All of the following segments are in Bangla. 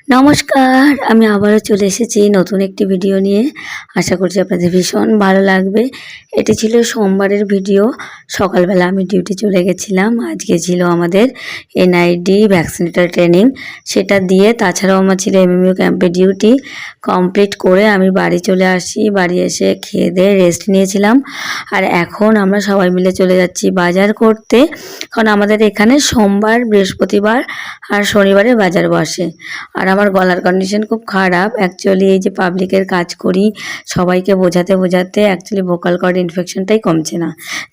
নমস্কার, আমি আবারও চলে এসেছি নতুন একটি ভিডিও নিয়ে। আশা করছি আপনাদের ভীষণ ভালো লাগবে। এটি ছিল সোমবারের ভিডিও। সকালবেলা আমি ডিউটি চলে গেছিলাম। আজকে ছিল আমাদের এনআইডি ভ্যাকসিনেটর ট্রেনিং। সেটা দিয়ে তাছাড়াও আমার ছিল এমএমইউ ক্যাম্পে ডিউটি কমপ্লিট করে আমি বাড়ি চলে আসি। বাড়ি এসে খেয়ে দিয়ে রেস্ট নিয়েছিলাম। আর এখন আমরা সবাই মিলে চলে যাচ্ছি বাজার করতে। কারণ আমাদের এখানে সোমবার, বৃহস্পতিবার আর শনিবারে বাজার বসে। আর আমার গলার কন্ডিশন খুব খারাপ। অ্যাকচুয়ালি এই যে পাবলিকের কাজ করি, সবাইকে বোঝাতে বোঝাতে অ্যাকচুয়ালি ভোকাল কর্ড ইনফেকশনটাই কমছে না।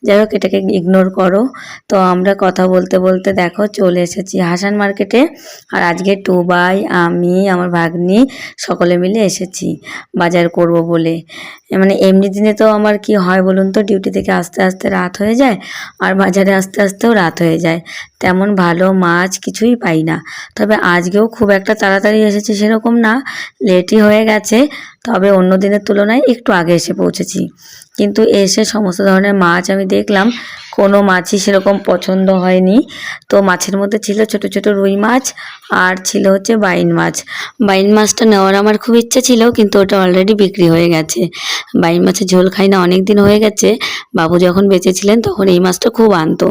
যাই হোক, এটাকে ইগনোর করো। তো আমরা কথা বলতে বলতে দেখো চলে এসেছি হাসান মার্কেটে। আর আজকে টুবাই, আমি, আমার ভাগ্নি সকলে মিলে এসেছি বাজার করব বলে। মানে এমনি দিনে তো আমার কি হয় বলুন তো, ডিউটি থেকে আস্তে আস্তে রাত হয়ে যায়, আর বাজারে আস্তে আস্তেও রাত হয়ে যায়। তেমন ভালো মাছ কিছুই পাই না। তবে আজকেও খুব একটা তাড়াতাড়ি এসেছি সেরকম না, লেটই হয়ে গেছে। তবে অন্য দিনের তুলনায় একটু আগে এসে পৌঁছেছি। কিন্তু এসে সমস্ত ধরনের মাছ আমি দেখলাম, কোনো মাছই সেরকম পছন্দ হয়নি। তো মাছের মধ্যে ছিল ছোট ছোট রুই মাছ, আর ছিল হচ্ছে বাইন মাছ। বাইন মাছটা নেওয়ার আমার খুব ইচ্ছে ছিল, কিন্তু ওটা অলরেডি বিক্রি হয়ে গেছে। বাইন মাছের ঝোল খাই না অনেক দিন হয়ে গেছে। বাবু যখন বেঁচে ছিলেন তখন এই মাছটা খুব আনতো।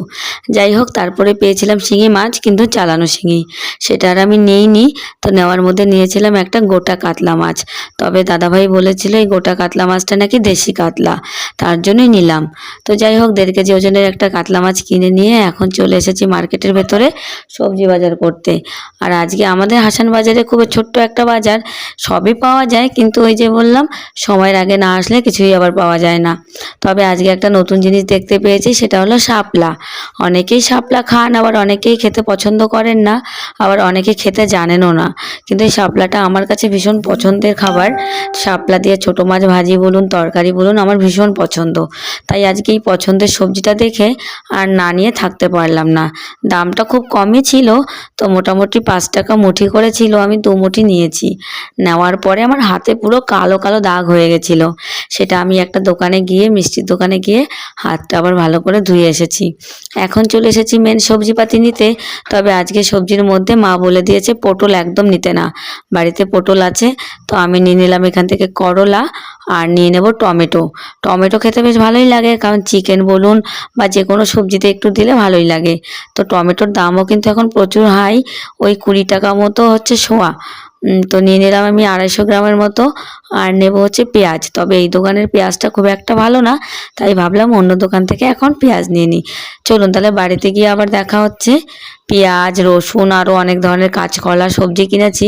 যাই হোক, তারপরে পেয়েছিলাম শিঙি মাছ, কিন্তু চালানো শিঙি। সেটা আর আমি নিইনি। তো নেওয়ার মধ্যে নিয়েছিলাম একটা গোটা কাতলা মাছ। তবে দাদাভাই বলেছিল এই গোটা কাতলা মাছটা নাকি দেশি কাতলা, তার জন্যই নিলাম। তো যাই হোক, 1.5 কেজি ওজনের একটা কাতলা মাছ কিনে নিয়ে এখন চলে এসেছি মার্কেটের ভেতরে সবজি বাজার করতে। আর আজকে আমাদের হাসান বাজারে খুব ছোট্ট একটা বাজার, সবই পাওয়া যায়, কিন্তু ওই যে বললাম সময়ের আগে না আসলে কিছুই আবার পাওয়া যায় না। তবে আজকে একটা নতুন জিনিস দেখতে পেয়েছি, সেটা হলো শাপলা। অনেকেই শাপলা খান, আবার অনেকেই খেতে পছন্দ করেন না, আবার অনেকে খেতে জানেনও না। কিন্তু এই শাপলাটা আমার কাছে ভীষণ পছন্দের খাবার। শাপলা দিয়ে ছোটো মাছ ভাজি বলুন, তরকারি বলুন, আমার ভীষণ পছন্দ। তাই আজকে এই পছন্দের সবজিটা দেখে আর না নিয়ে থাকতে পারলাম না। দামটা খুব কমই ছিল, তো মোটামুটি 5 টাকা মুঠি করে ছিল। আমি 2 মুঠি নিয়েছি। নেওয়ার পরে আমার হাতে পুরো কালো কালো দাগ হয়ে গেছিলো। সেটা আমি একটা দোকানে গিয়ে, মিষ্টির দোকানে গিয়ে হাতটা আবার ভালো করে ধুয়ে এসেছি। এখন চলে এসেছি মেন সবজিপাতি নিতে। তবে আজকে সবজির মধ্যে মা বলে দিয়েছে পটল একদম নিতে না। বাড়িতে পটল আছে, তো আমি নিয়ে নিলাম এখান থেকে করলা, আর নিয়ে নেব টমেটো। টমেটো খেতে বেশ ভালোই লাগে, কারণ চিকেন বলুন বা যে কোনো সবজিতে একটু দিলে ভালোই লাগে। তো টমেটোর দামও কিন্তু এখন প্রচুর হাই, ওই 20 টাকা মতো হচ্ছে শোয়া। তো নিয়ে নিলাম আমি 250 গ্রামের মতো। আর নেব হচ্ছে পেঁয়াজ। তবে এই দোকানের পেঁয়াজটা খুব একটা ভালো না, তাই ভাবলাম অন্য দোকান থেকে এখন পেঁয়াজ নিয়ে নিই। চলুন তাহলে বাড়িতে গিয়ে আবার দেখা হচ্ছে। পেঁয়াজ, রসুন, আরও অনেক ধরনের কাঁচকলা সবজি কিনেছি।